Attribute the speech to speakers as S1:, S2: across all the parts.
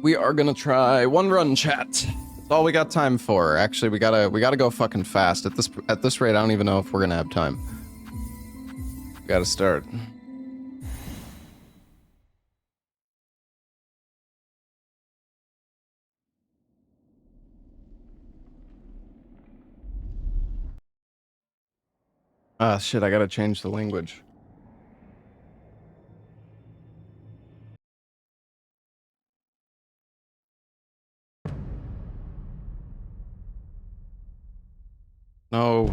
S1: We are gonna try one run, chat. That's all we got time for. Actually, we gotta go fucking fast. At this rate, I don't even know if we're gonna have time. We gotta start. Ah, shit, I gotta change the language. No.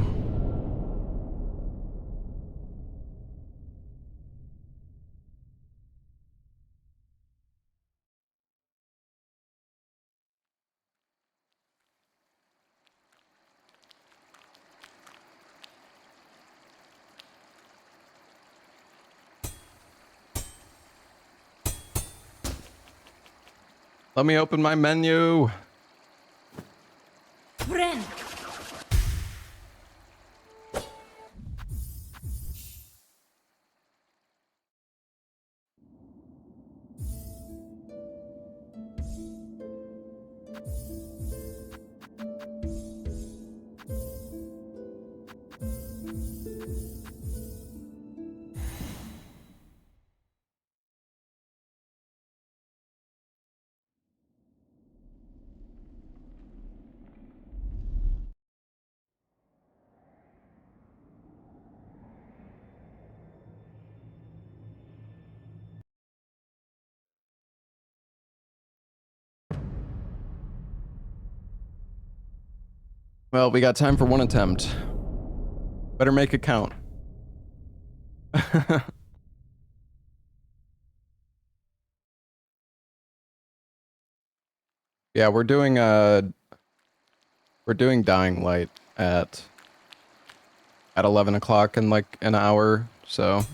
S1: Let me open my menu.
S2: Friend.
S1: Well, we got time for one attempt. Better make it count. Yeah, we're doing Dying Light at 11 o'clock in like an hour, so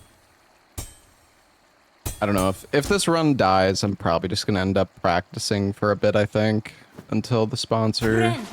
S1: I don't know if this run dies, I'm probably just gonna end up practicing for a bit, I think, until the sponsor.
S2: Friend.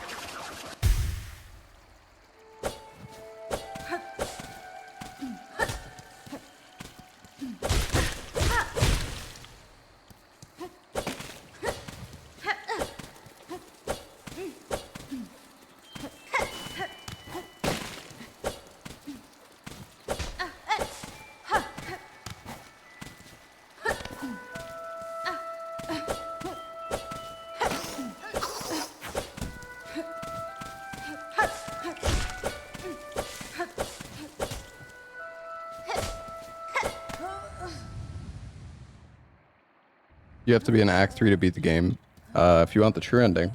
S1: You have to be in Act 3 to beat the game, if you want the true ending.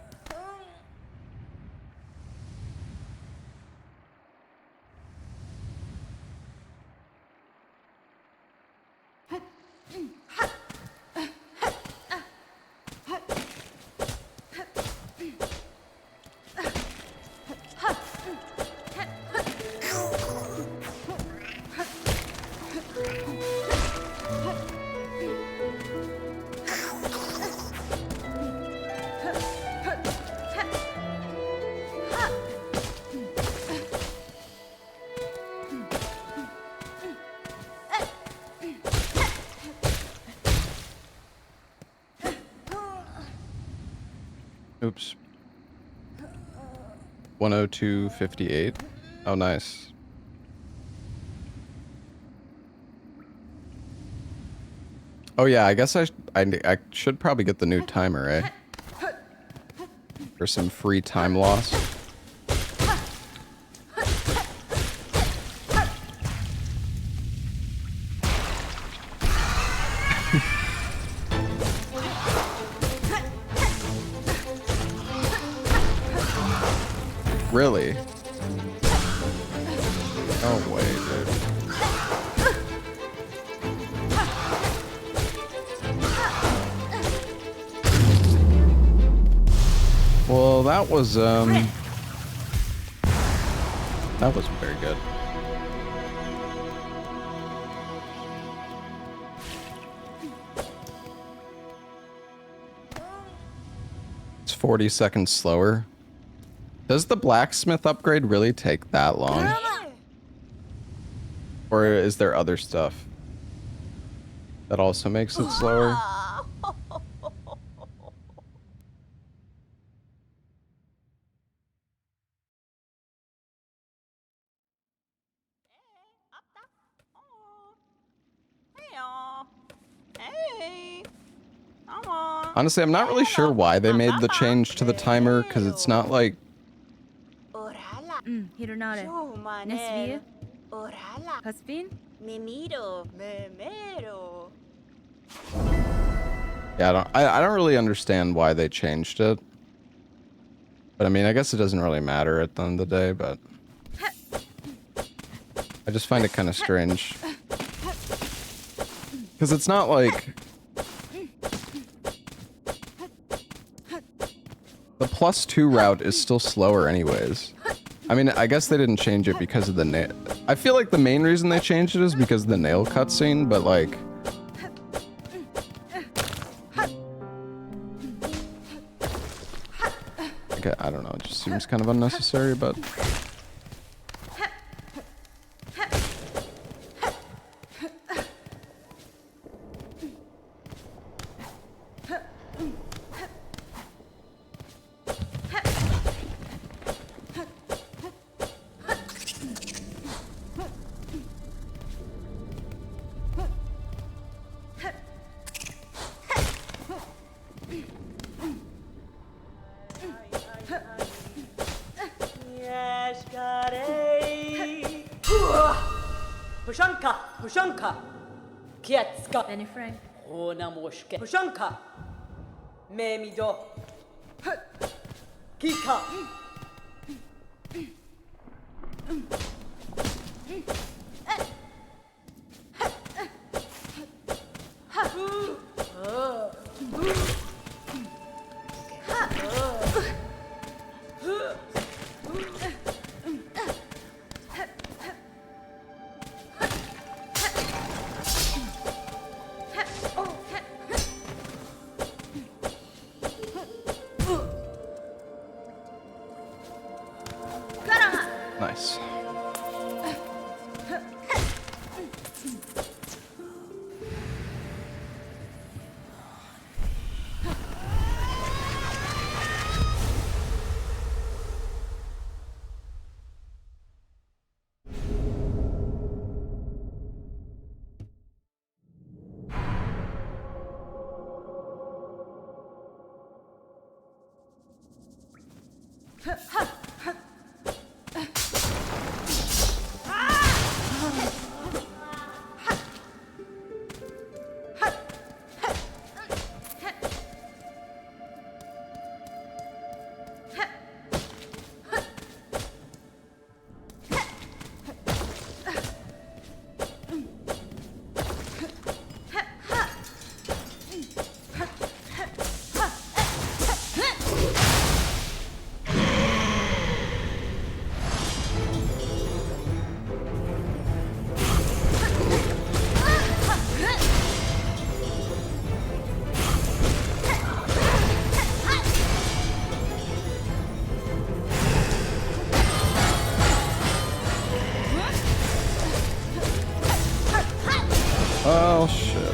S1: Oops. 102.58. Oh, nice. Oh yeah, I guess I should probably get the new timer, eh? For some free time loss. Really? Oh wait, dude. Well, that wasn't very good. It's 40 seconds slower. Does the blacksmith upgrade really take that long? Or is there other stuff that also makes it slower? Honestly, I'm not really sure why they made the change to the timer, because it's not like...
S2: Hironare. Nesvie. Kaspin.
S1: Yeah, I don't really understand why they changed it. But I mean, I guess it doesn't really matter at the end of the day, but... I just find it kind of strange. Because it's not like... The +2 route is still slower anyways. I mean, I guess they didn't change it because of the nail. I feel like the main reason they changed it is because of the nail cutscene, but like... Okay, I don't know, it just seems kind of unnecessary, but...
S3: Pushanka, Kietska,
S2: Benny Frank.
S3: Ona Moshke, Pushanka, Memido, Kika. Nice. Oh, shit.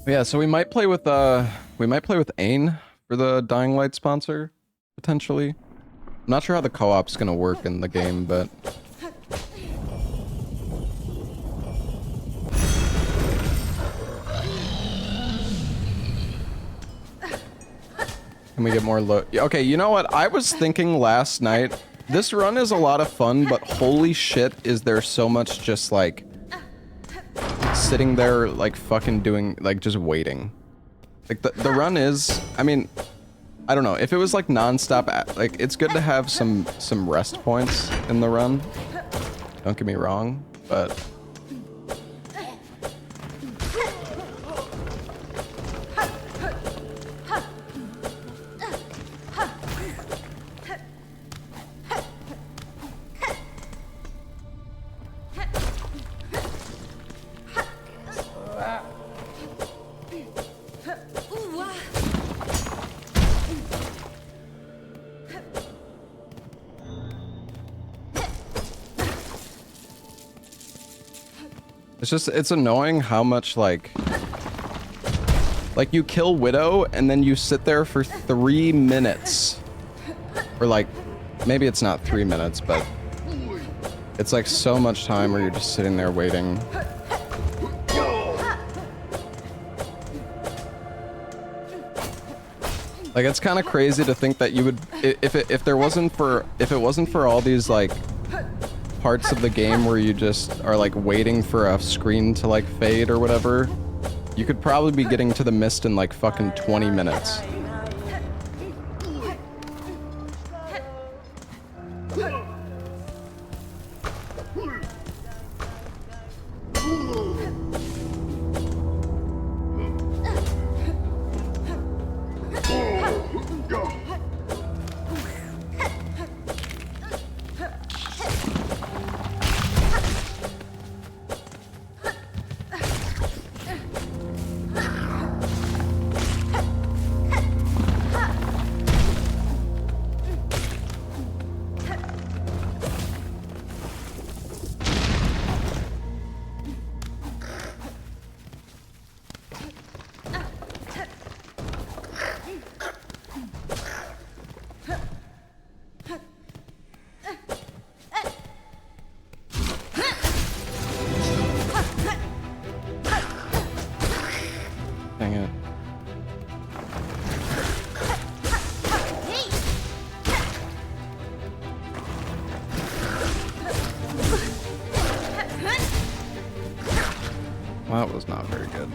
S1: Yeah, so we might play with Ain for the Dying Light sponsor, potentially. I'm not sure how the co-op's gonna work in the game, but can we get more okay, you know what? I was thinking last night, this run is a lot of fun, but holy shit, is there so much just like sitting there like fucking doing like just waiting. Like the run is, I mean, I don't know, if it was like non-stop, like it's good to have some rest points in the run. Don't get me wrong, but it's annoying how much like you kill Widow and then you sit there for 3 minutes. Or like, maybe it's not 3 minutes, but it's like so much time where you're just sitting there waiting. Like, it's kind of crazy to think that you would, if it wasn't for all these like parts of the game where you just are like waiting for a screen to like fade or whatever, you could probably be getting to the mist in like fucking 20 minutes. Dang it. Well, that was not very good.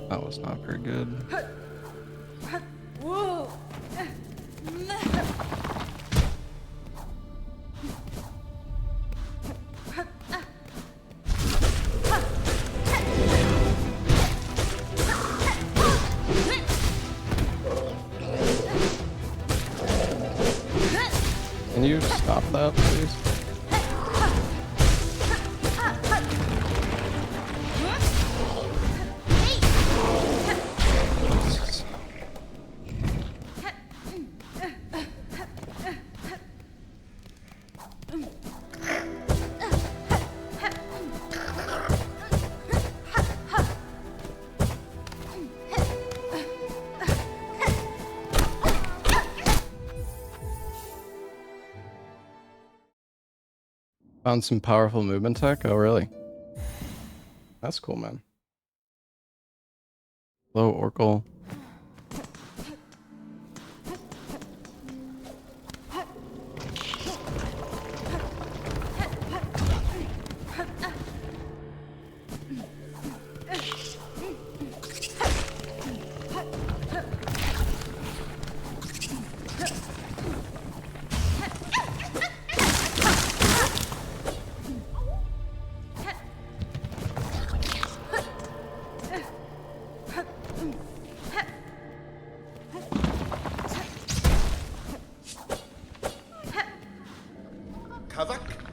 S1: That was not very good. Can you stop that, please? Found some powerful movement tech? Oh, really? That's cool, man. Hello, Oracle.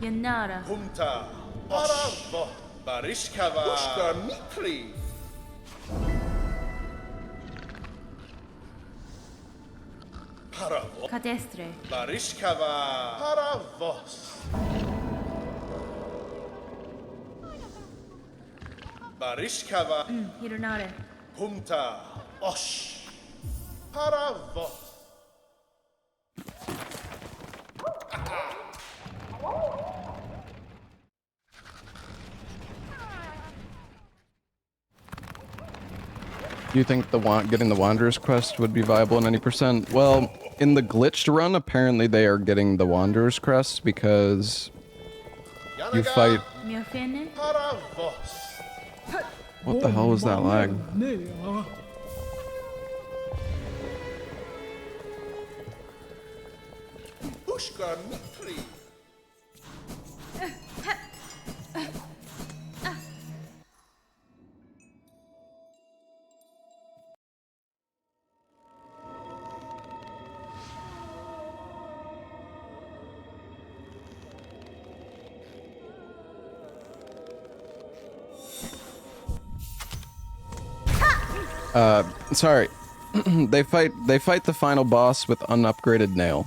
S2: Yanara.
S4: Humta, Aravo, Barishkava, Pushka Mitri, Paravo,
S2: Cadestre.
S4: Barishkava, Paravos, Barishkava,
S2: Hironare.
S4: Humta, Osh, Paravos.
S1: Do you think getting the Wanderer's Crest would be viable in any percent? Well, in the glitched run, apparently they are getting the Wanderer's Crest because you fight...
S2: Miofene.
S4: Paravos,
S1: What the hell was that lag?
S4: Pushka Mitri.
S1: Sorry. they fight the final boss with unupgraded nail.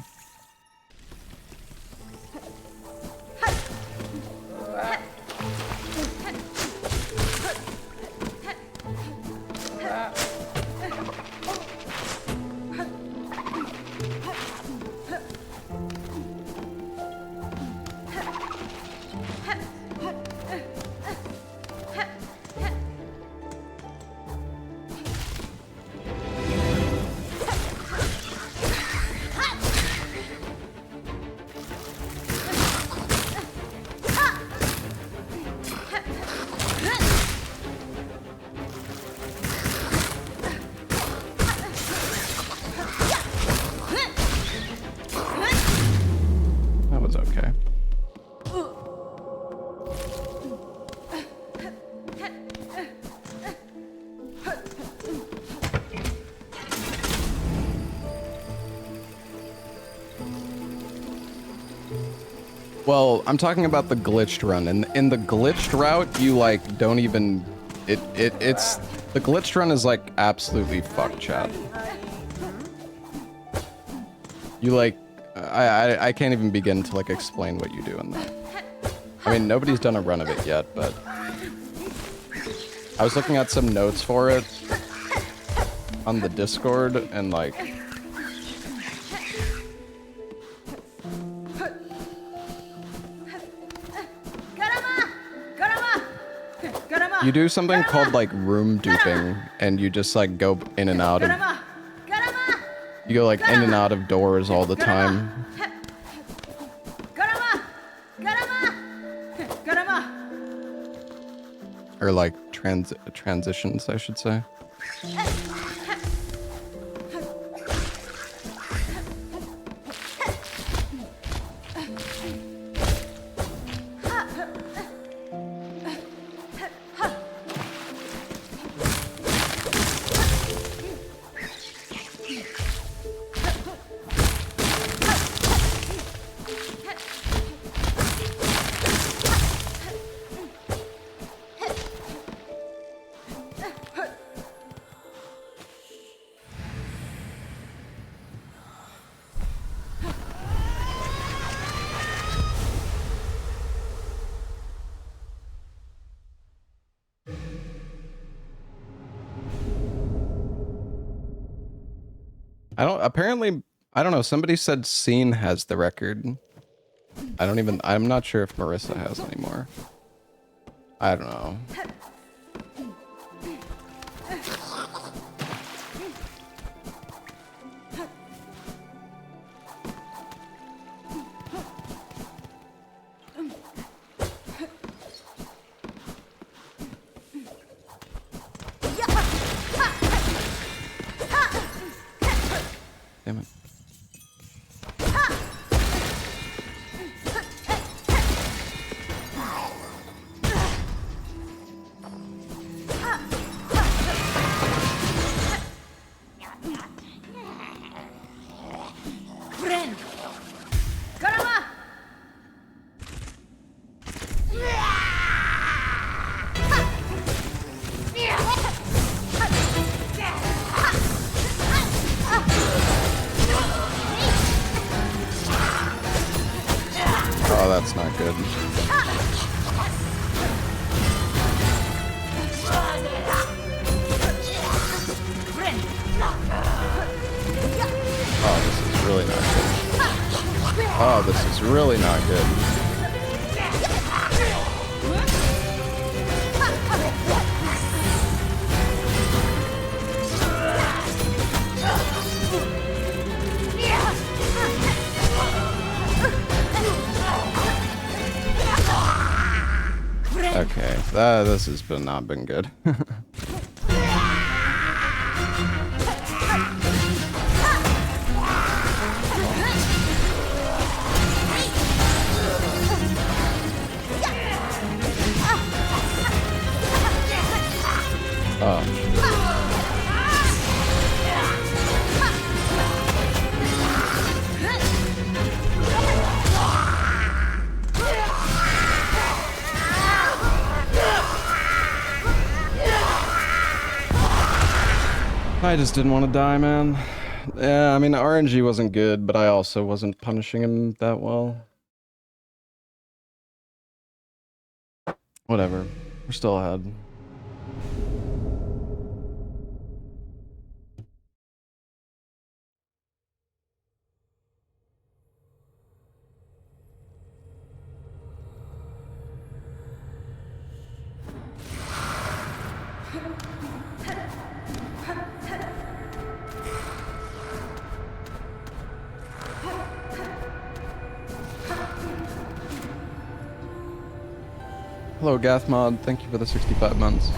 S1: Well, I'm talking about the glitched run. And in the glitched route, you like don't even it's the glitched run is like absolutely fucked, chat. You like I can't even begin to like explain what you do in that. I mean, nobody's done a run of it yet, but I was looking at some notes for it on the Discord and like you do something called like room duping, and you just like go in and out of you go like in and out of doors all the time. Or like transitions, I should say. Apparently, I don't know, somebody said Scene has the record. I'm not sure if Marissa has anymore. I don't know. Damn it. Oh, that's not good. Oh, this is really not good. Oh, this is really not good. Okay, this has not been good. Oh. I just didn't want to die, man. Yeah, I mean, RNG wasn't good, but I also wasn't punishing him that well. Whatever. We're still ahead. Hello, Gathmod. Thank you for the 65 months.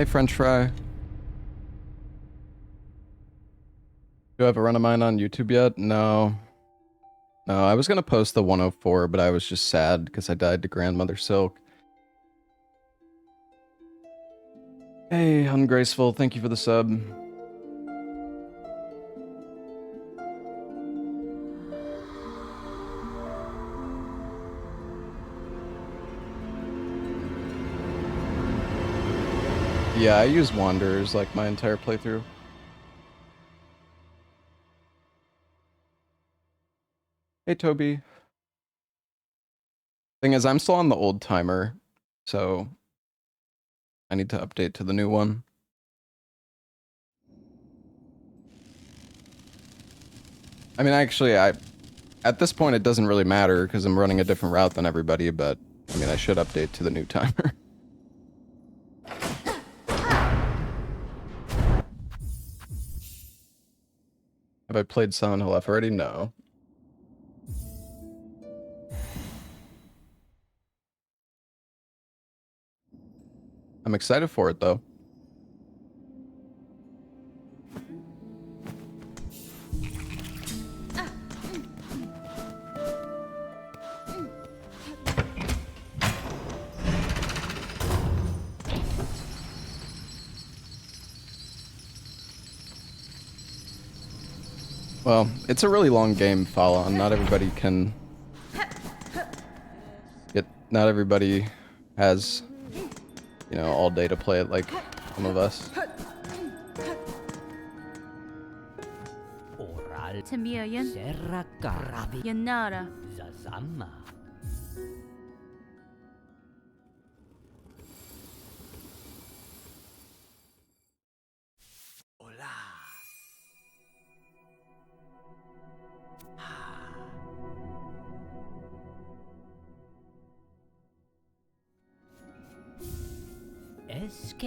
S1: Hey, French fry. Do I have a run of mine on YouTube yet? No. No, I was gonna post the 104, but I was just sad because I died to Grandmother Silk. Hey, Ungraceful, thank you for the sub. Yeah, I use Wanderers like my entire playthrough. Hey, Toby. Thing is, I'm still on the old timer, so I need to update to the new one. I mean, actually, at this point, it doesn't really matter because I'm running a different route than everybody, but I mean, I should update to the new timer. Have I played Silent Hill F already? No. I'm excited for it, though. Well, it's a really long game, Falon. Not everybody can get. Not everybody has, you know, all day to play it like some of us.
S2: Tamiyan. Yanara.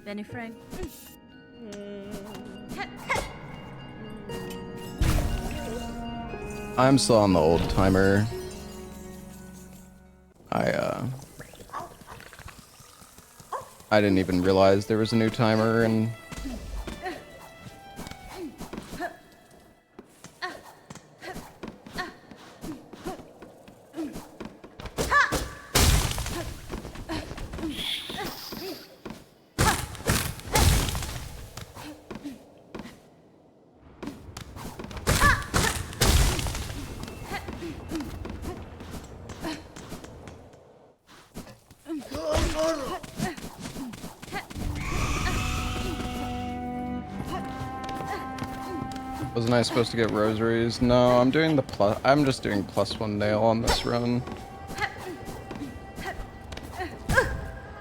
S2: Benny Frank.
S1: I'm still on the old timer. I didn't even realize there was a new timer, and wasn't I supposed to get rosaries? No, I'm doing the plus. I'm just doing +1 nail on this run.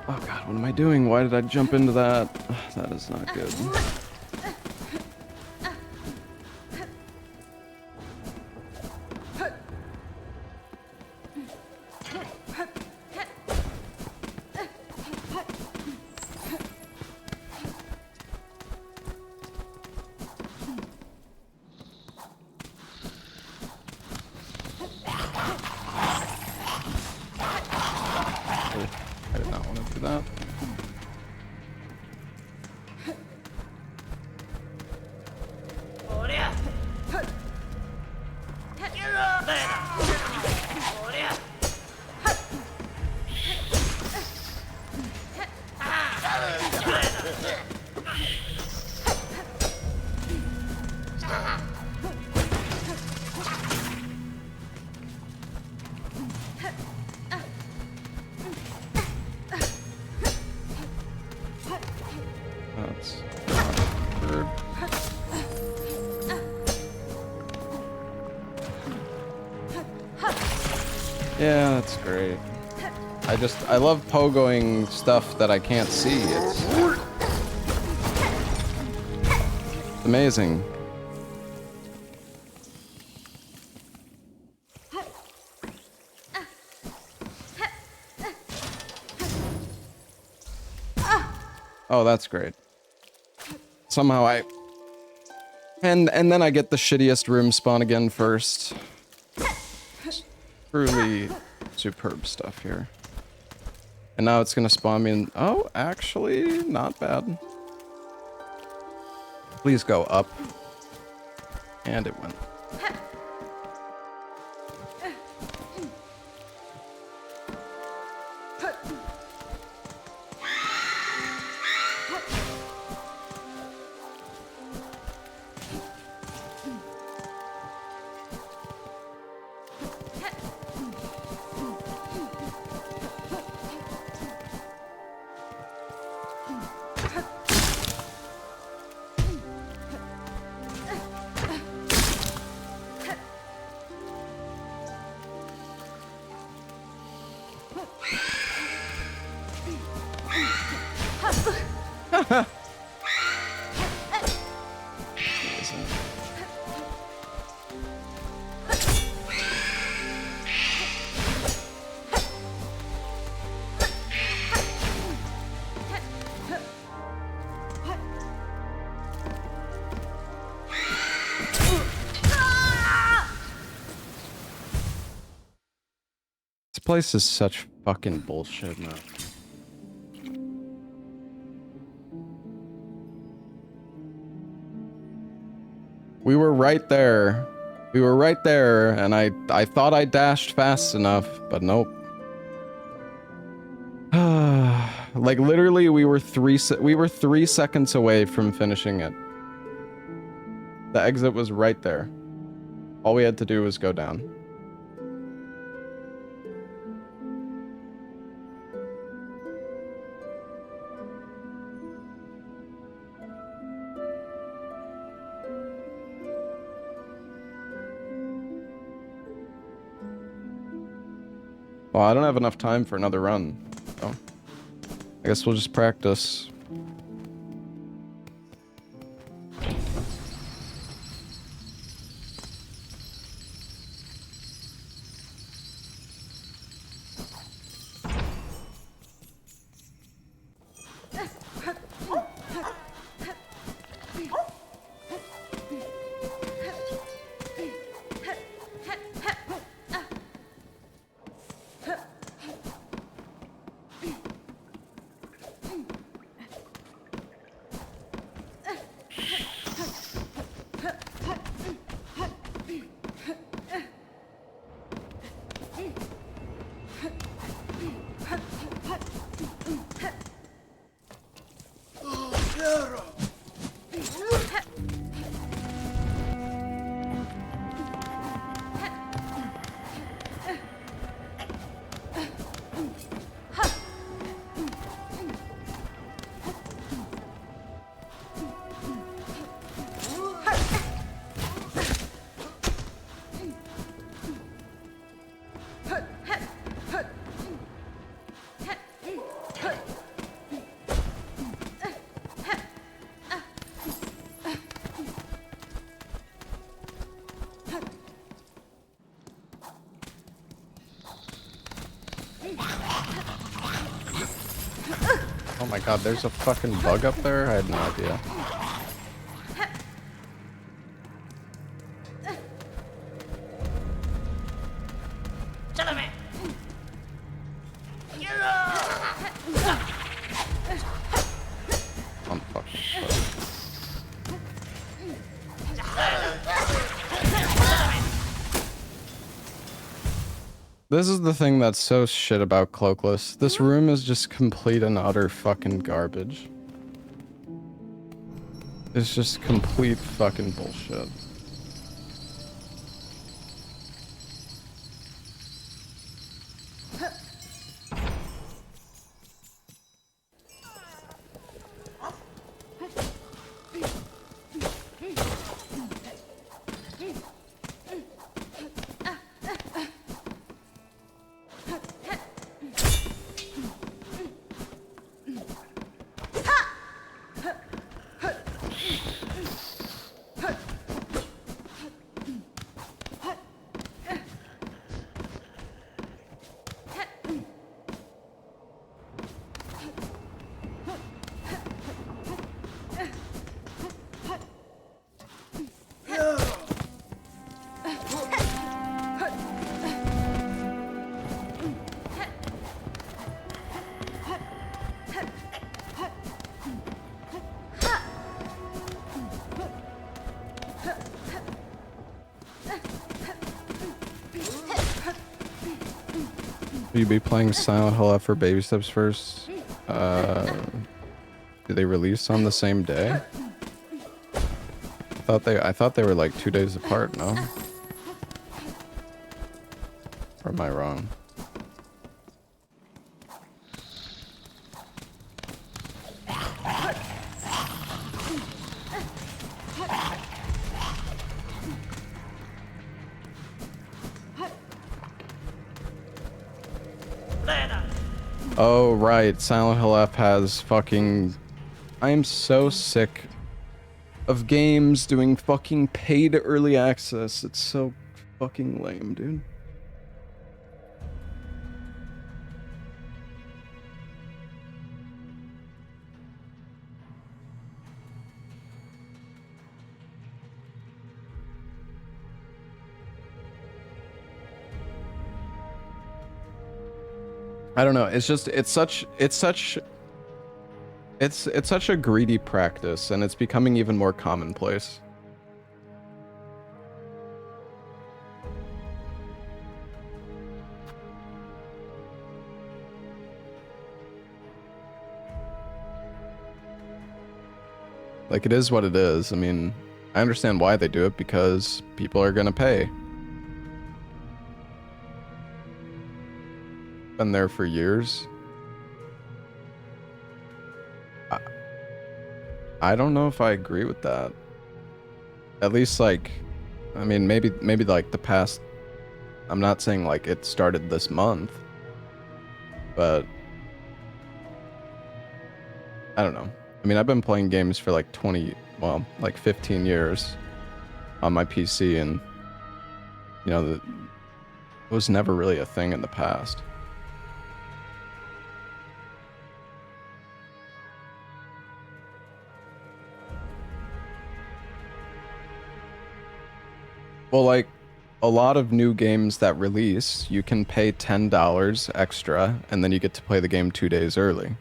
S1: Oh god, what am I doing? Why did I jump into that? That is not good. I did not want to do that. That's not rude. Yeah, that's great. I love pogoing stuff that I can't see. It's amazing. Oh, that's great. Somehow and then I get the shittiest room spawn again first. Truly superb stuff here. And now it's gonna spawn me in. Oh, actually, not bad. Please go up. And it went. This place is such fucking bullshit, man. We were right there. We were right there, and I thought I dashed fast enough, but nope. Like literally, we were 3 seconds away from finishing it. The exit was right there. All we had to do was go down. Well, I don't have enough time for another run, so I guess we'll just practice. Oh my god, there's a fucking bug up there? I had no idea. This is the thing that's so shit about Cloakless. This room is just complete and utter fucking garbage. It's just complete fucking bullshit. Will you be playing Silent Hill after Baby Steps first? Do they release on the same day? I thought they were like 2 days apart, no? Or am I wrong? Oh, right. Silent Hill F has fucking... I am so sick of games doing fucking paid early access. It's so fucking lame, dude. I don't know. It's just it's such a greedy practice, and it's becoming even more commonplace. Like, it is what it is. I mean, I understand why they do it, because people are gonna pay. Been there for years. I don't know if I agree with that. At least, like, I mean, maybe like the past, I'm not saying like it started this month, but I don't know. I mean, I've been playing games for like 15 years on my PC, and you know, it was never really a thing in the past. Well, like, a lot of new games that release, you can pay $10 extra, and then you get to play the game 2 days early.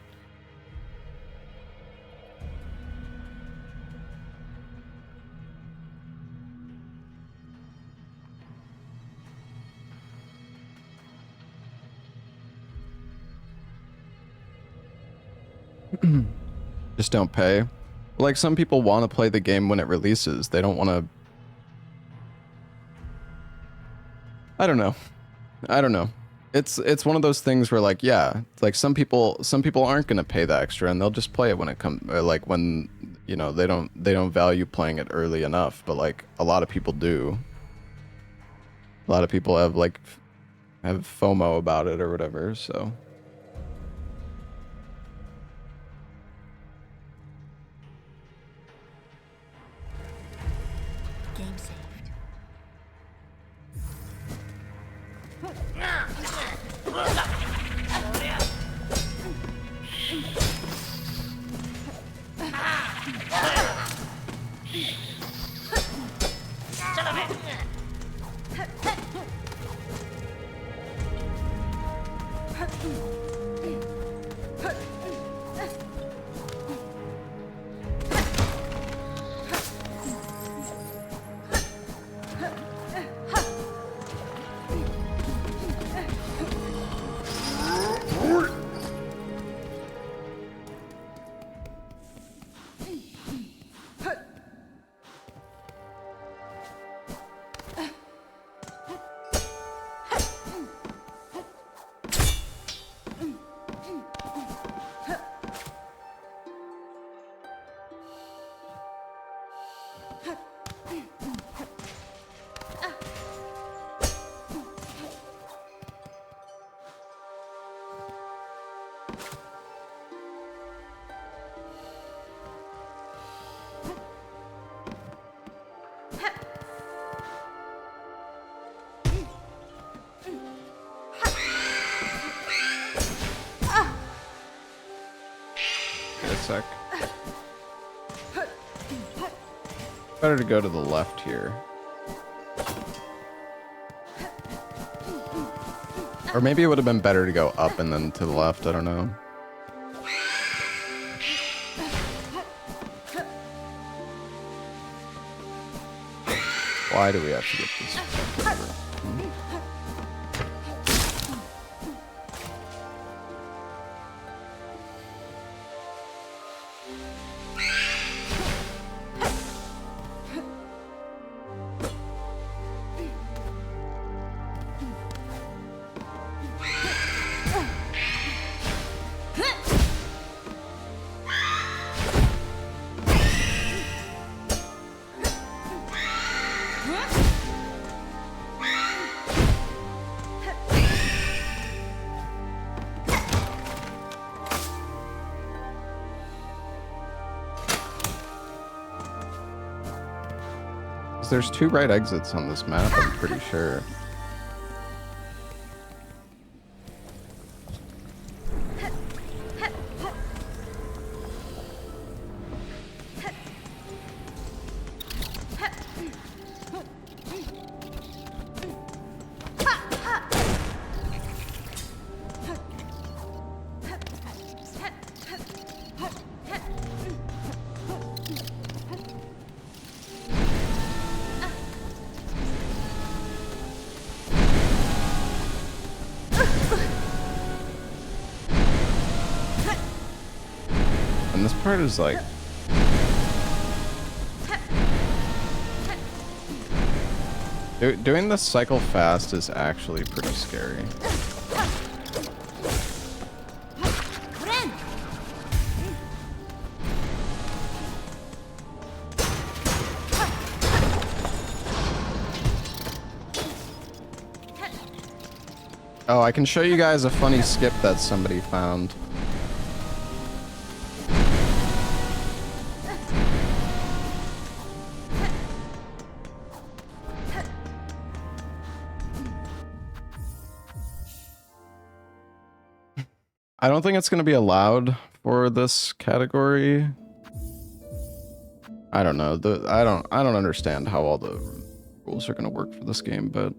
S1: Just don't pay. Like, some people want to play the game when it releases. They don't want to... I don't know. It's one of those things where, like, yeah, like some people aren't gonna pay the extra, and they'll just play it when it comes, like when, you know, they don't value playing it early enough. But like, a lot of people do. A lot of people have FOMO about it or whatever. So.
S2: Game saved.
S1: Sec. Better to go to the left here. Or maybe it would have been better to go up and then to the left, I don't know. Why do we have to get this fucked over? there's 2 right exits on this map, I'm pretty sure. And this part is like... Doing this cycle fast is actually pretty scary. Oh, I can show you guys a funny skip that somebody found. I don't think it's going to be allowed for this category. I don't know. I don't understand how all the rules are going to work for this game, but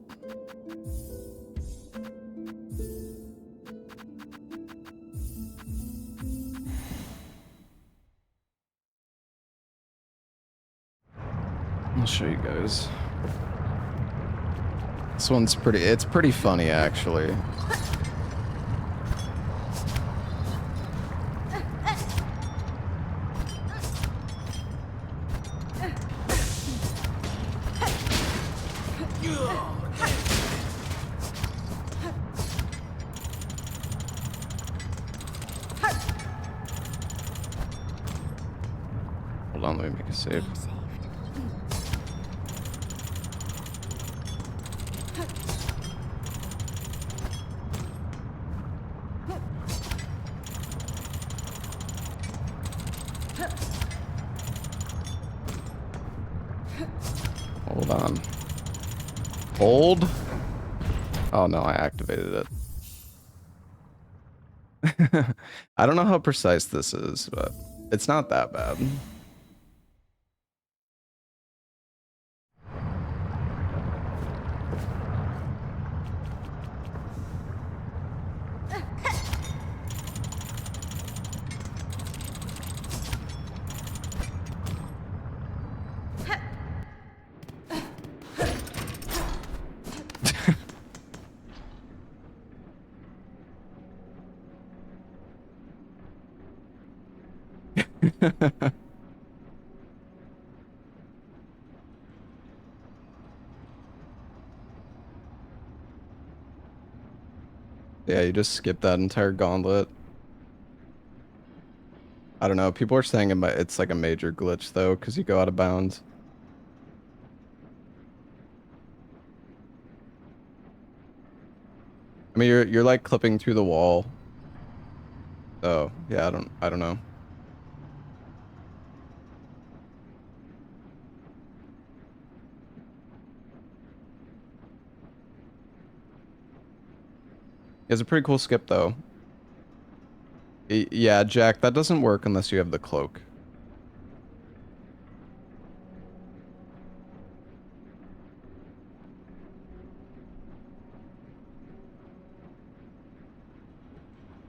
S1: I'll show you guys. This one's it's pretty funny actually. Hold on, let me make a save. Hold on. Hold. Oh no, I activated it. I don't know how precise this is, but it's not that bad. Yeah, you just skip that entire gauntlet. I don't know. People are saying it's like a major glitch though, because you go out of bounds. I mean, you're like clipping through the wall. So yeah, I don't know. It's a pretty cool skip though. Yeah, Jack, that doesn't work unless you have the cloak.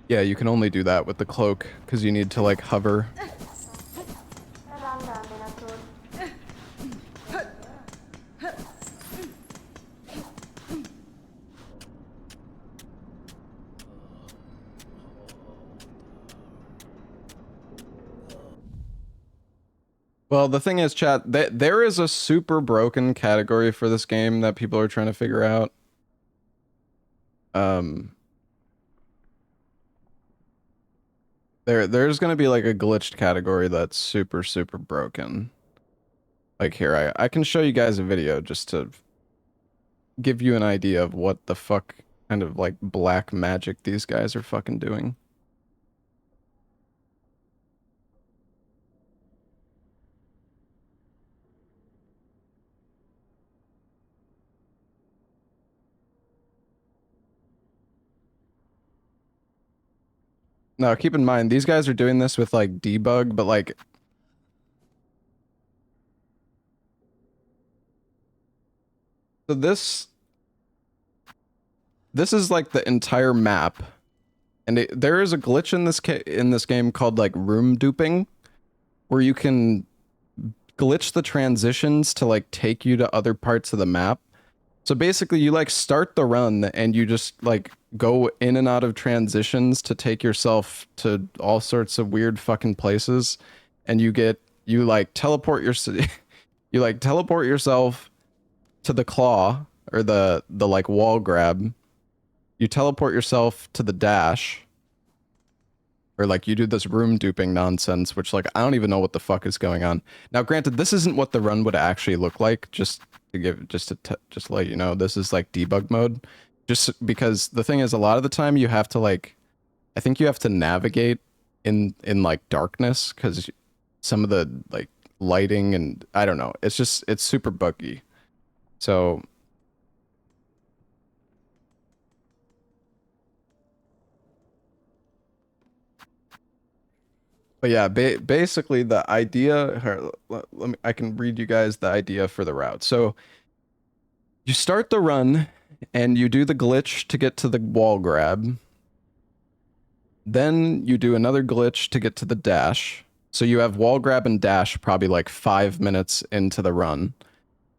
S1: Yeah, you can only do that with the cloak because you need to like hover. Well, the thing is, chat, there is a super broken category for this game that people are trying to figure out. There's gonna be like a glitched category that's super, super broken. Like here, I can show you guys a video just to give you an idea of what the fuck kind of like black magic these guys are fucking doing. Now, keep in mind, these guys are doing this with, like, debug, but, like... So this is, like, the entire map. And there is a glitch in this game called, like, room duping, where you can glitch the transitions to, like, take you to other parts of the map. So basically, you, like, start the run, and you just, like, go in and out of transitions to take yourself to all sorts of weird fucking places, and you, like, teleport you, like, teleport yourself to the claw, or the like, wall grab. You teleport yourself to the dash, or, like, you do this room duping nonsense, which, like, I don't even know what the fuck is going on. Now, granted, this isn't what the run would actually look like, just to let you know, this is, like, debug mode. Just because the thing is, a lot of the time you have to, like, I think you have to navigate in like, darkness, because some of the, like, lighting and, I don't know, it's super buggy. So... But yeah, basically the idea, here, I can read you guys the idea for the route. So you start the run and you do the glitch to get to the wall grab. Then you do another glitch to get to the dash. So you have wall grab and dash probably like 5 minutes into the run.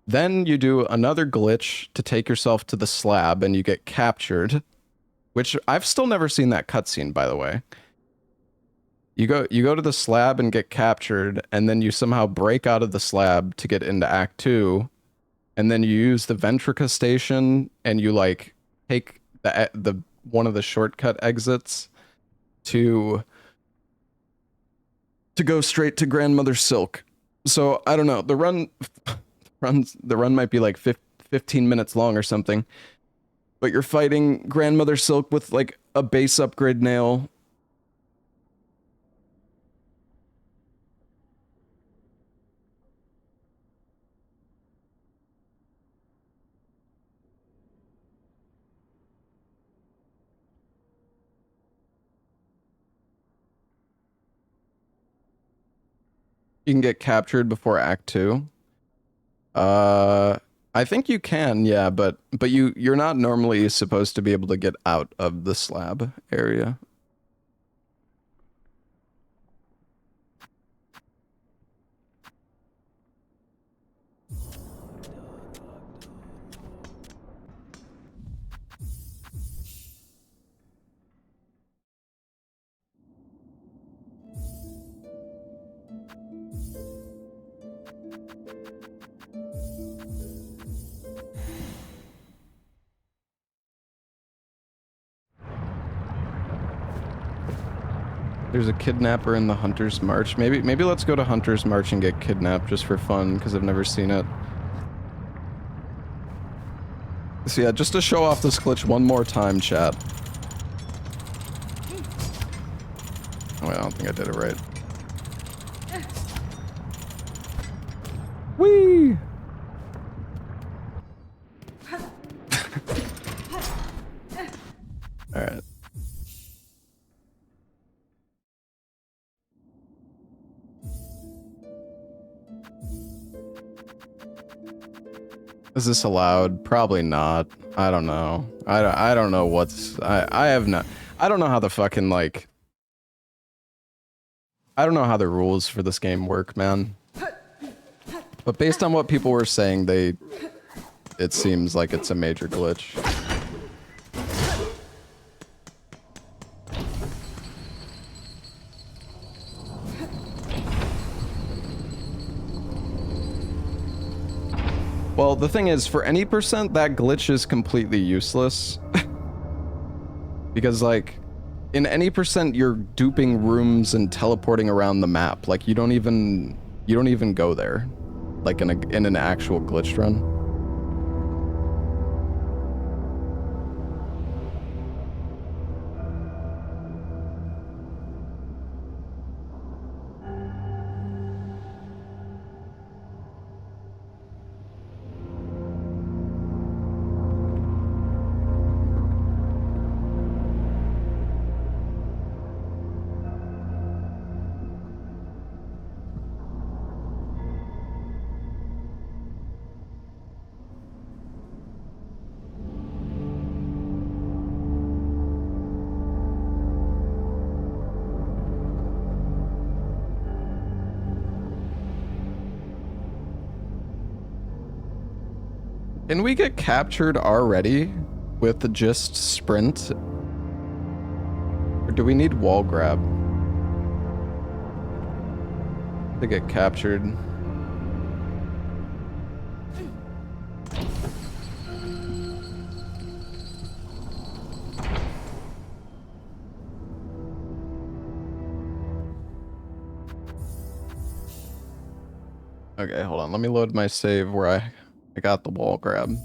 S1: Then you do another glitch to take yourself to the slab and you get captured, which I've still never seen that cutscene, by the way. You go to the slab and get captured, and then you somehow break out of the slab to get into Act 2, and then you use the Ventrica station, and you, like, take the one of the shortcut exits to go straight to Grandmother Silk. So, I don't know, the run might be like 15 minutes long or something, but you're fighting Grandmother Silk with, like, a base upgrade nail. You can get captured before Act 2. I think you can, yeah, but you're not normally supposed to be able to get out of the slab area. There's a kidnapper in the Hunter's March. Maybe let's go to Hunter's March and get kidnapped just for fun, because I've never seen it. So yeah, just to show off this glitch one more time, chat. Oh, wait, I don't think I did it right. Whee! Alright. Is this allowed? Probably not. I don't know. I don't know what's... I have no... I don't know how the fucking, like... I don't know how the rules for this game work, man. But based on what people were saying, it seems like it's a major glitch. Well, the thing is, for any percent, that glitch is completely useless. Because, like, in any percent, you're duping rooms and teleporting around the map. Like, you don't even go there. Like, in an actual glitch run. Can we get captured already with just sprint? Or do we need wall grab to get captured? Okay, hold on. Let me load my save where I got the wall grab.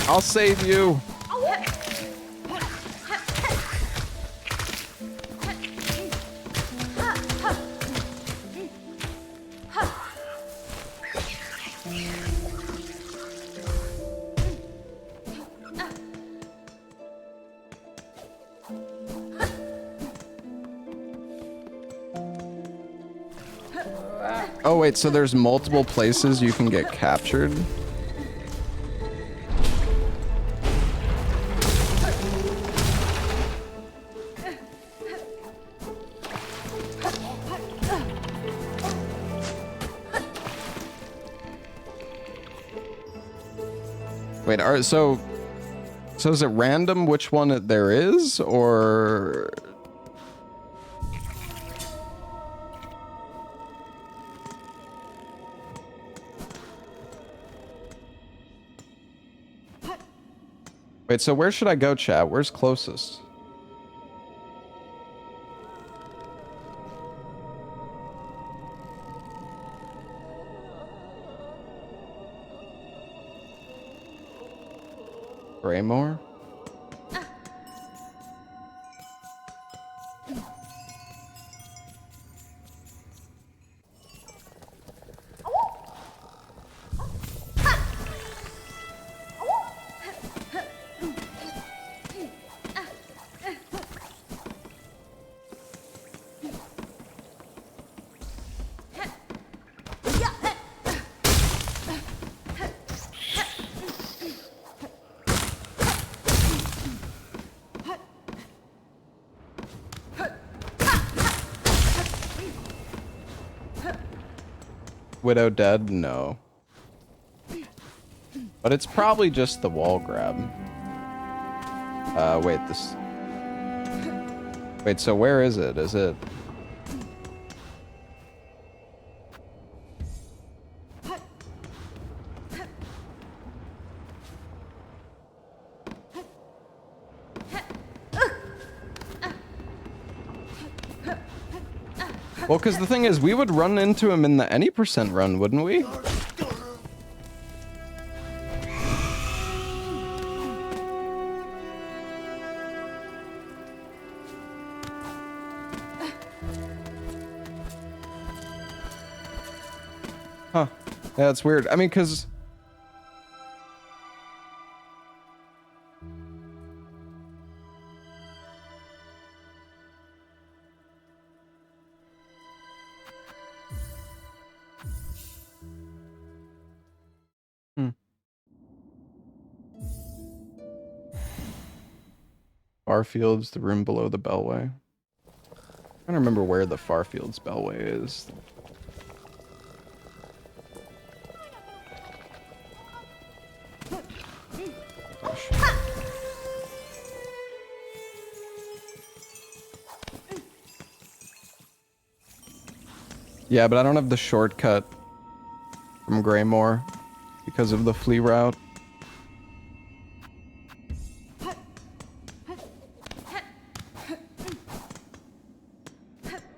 S1: I'll save you. Oh wait, so there's multiple places you can get captured? Wait, so is it random which one there is, or? Wait, so where should I go, chat? Where's closest? Braymore? Widow dead? No. But it's probably just the wall grab. Wait, this... Wait, so where is it? Is it... Well, because the thing is, we would run into him in the any percent run, wouldn't we? Huh. Yeah, that's weird. I mean, because... Farfield's the room below the Bellway. I don't remember where the Farfield's Bellway is. Oh, shit. Yeah, but I don't have the shortcut from Greymoor because of the flea route.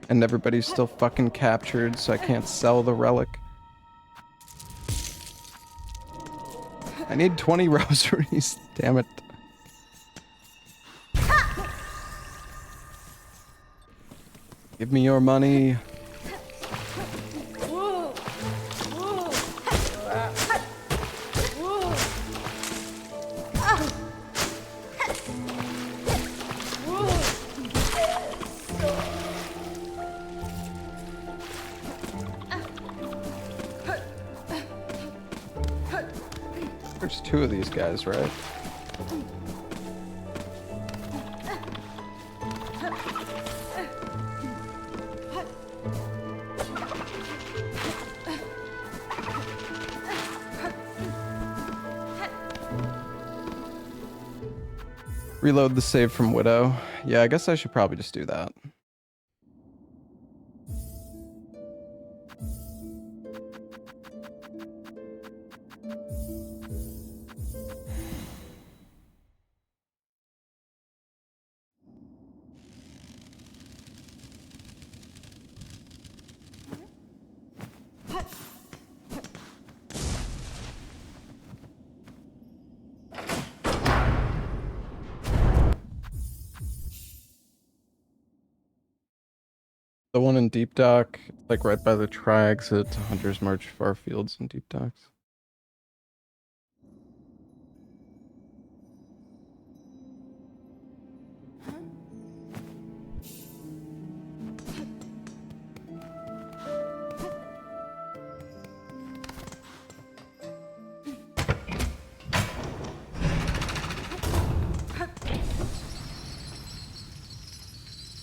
S1: And everybody's still fucking captured, so I can't sell the relic. I need 20 rosaries, damn it. Give me your money. There's two of these guys, right? Reload the save from Widow. Yeah, I guess I should probably just do that. The one in Deep Dock, like right by the tri-exit to Hunter's March, Far Fields, and Deep Docks.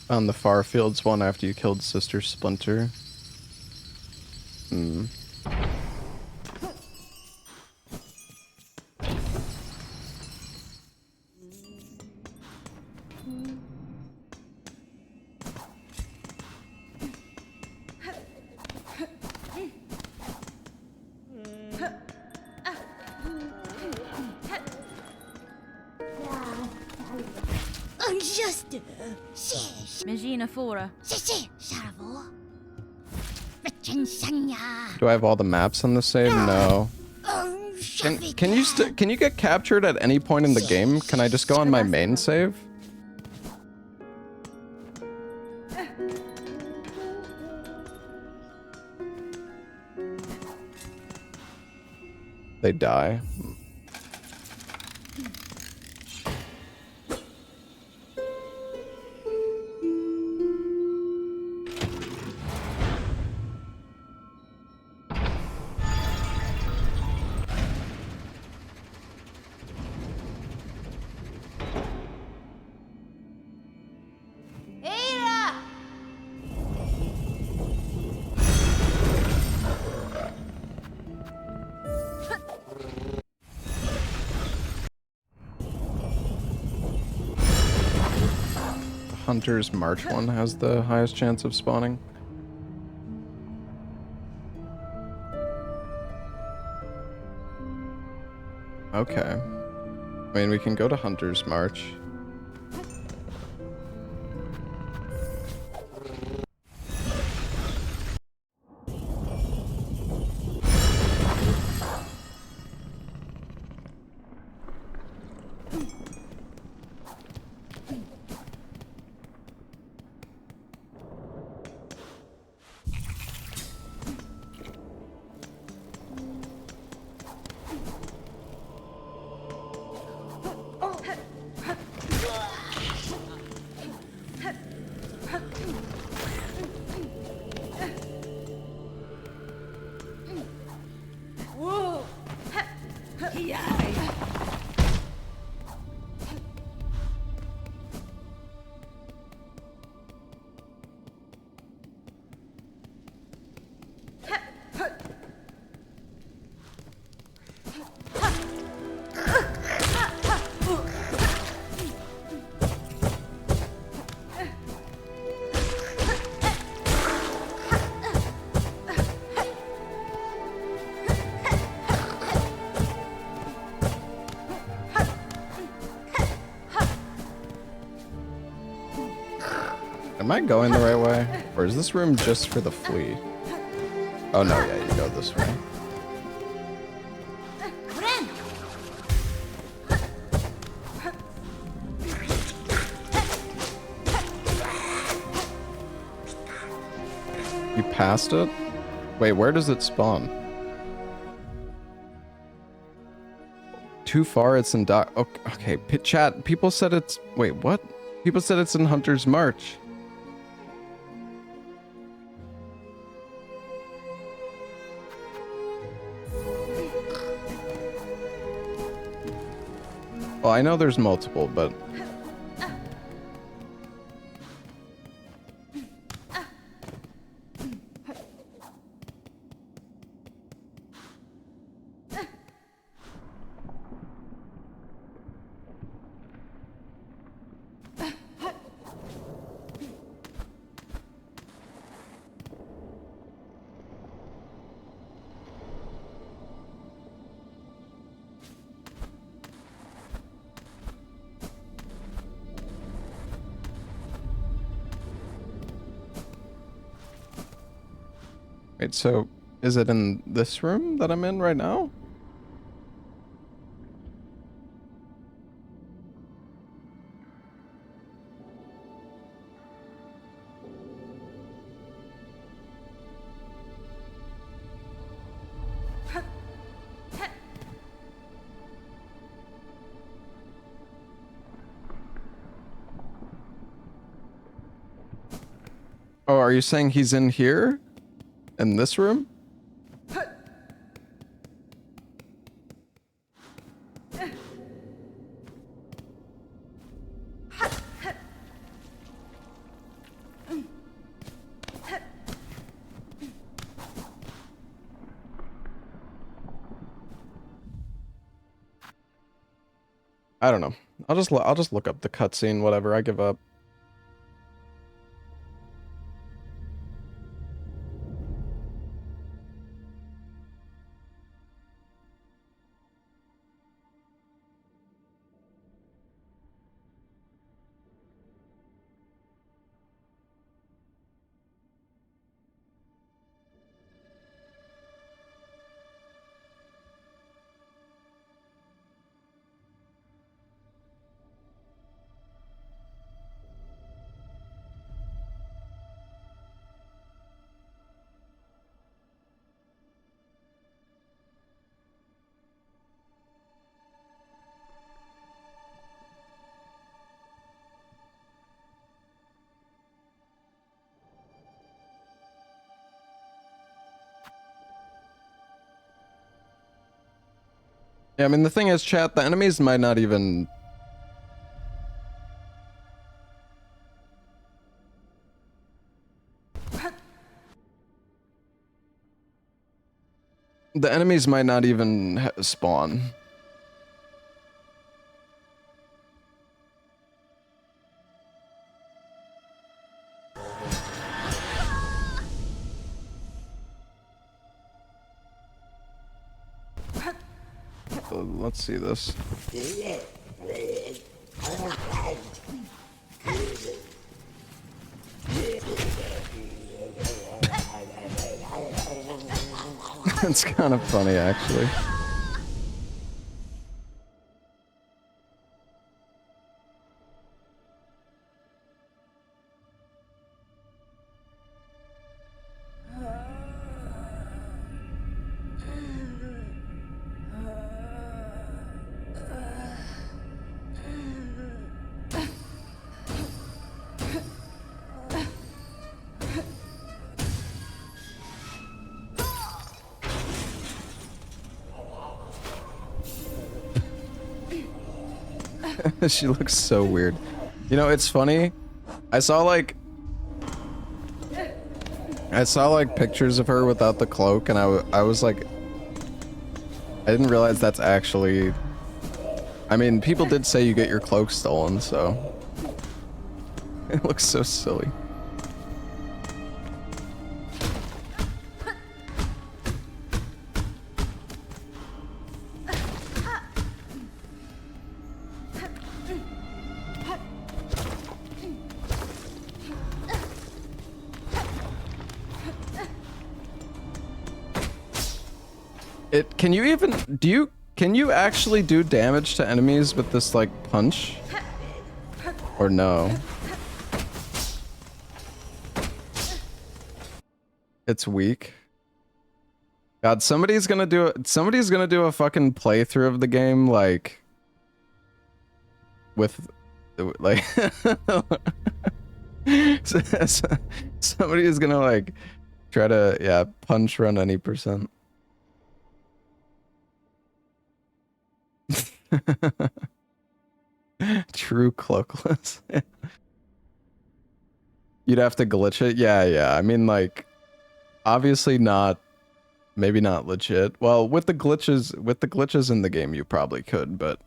S1: On the Far Fields one after you killed Sister Splinter. Hmm.
S2: Magina Fora.
S1: Do I have all the maps on the save? No. Can you get captured at any point in the game? Can I just go on my main save? They die. Hunter's March one has the highest chance of spawning. Okay. I mean, we can go to Hunter's March. Am I going the right way? Or is this room just for the flea? Oh no, yeah, you go this way. You passed it? Wait, where does it spawn? Too far, it's in dock. Okay, chat, people said it's... Wait, what? People said it's in Hunter's March. Well, I know there's multiple, but... Wait, so is it in this room that I'm in right now? Oh, are you saying he's in here? In this room? I don't know. I'll just look up the cutscene, whatever. I give up. Yeah, I mean, the thing is, chat, the enemies might not even... The enemies might not even spawn. Let's see this. It's kind of funny, actually. She looks so weird. You know, it's funny. I saw like pictures of her without the cloak, and I was like, I didn't realize that's actually... I mean, people did say you get your cloak stolen, so... It looks so silly. Can you even can you actually do damage to enemies with this like punch? Or no? It's weak. God, somebody's gonna do a fucking playthrough of the game like with like somebody is gonna like try to punch run any percent. True cloakless. You'd have to glitch it. Yeah. I mean, like, obviously not. Maybe not legit. Well, with the glitches in the game, you probably could, but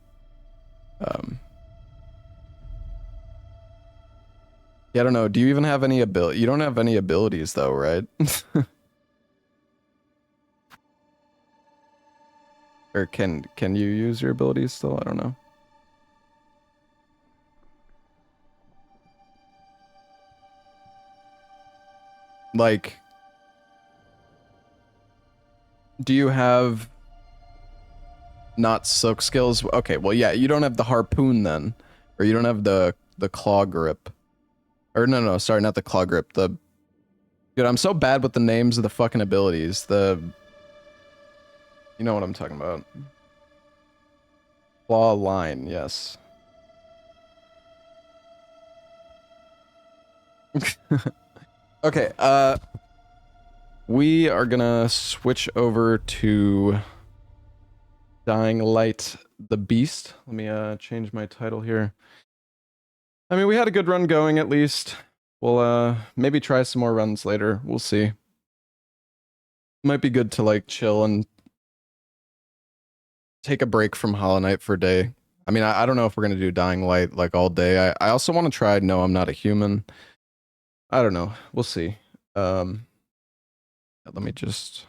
S1: yeah, I don't know. Do you even have any ability? You don't have any abilities though, right? Or can you use your abilities still? I don't know. Like, do you have not silk skills? Okay, well, yeah, you don't have the harpoon then, or you don't have the claw grip, or no, sorry, not the claw grip. Dude, I'm so bad with the names of the fucking abilities. You know what I'm talking about. Claw line, yes. Okay, we are gonna switch over to Dying Light the Beast. Let me change my title here. I mean, we had a good run going at least. We'll maybe try some more runs later. We'll see. Might be good to like chill and take a break from Hollow Knight for a day. I mean, I don't know if we're gonna do Dying Light like all day. I also want to try No, I'm Not a Human. I don't know. We'll see. Let me just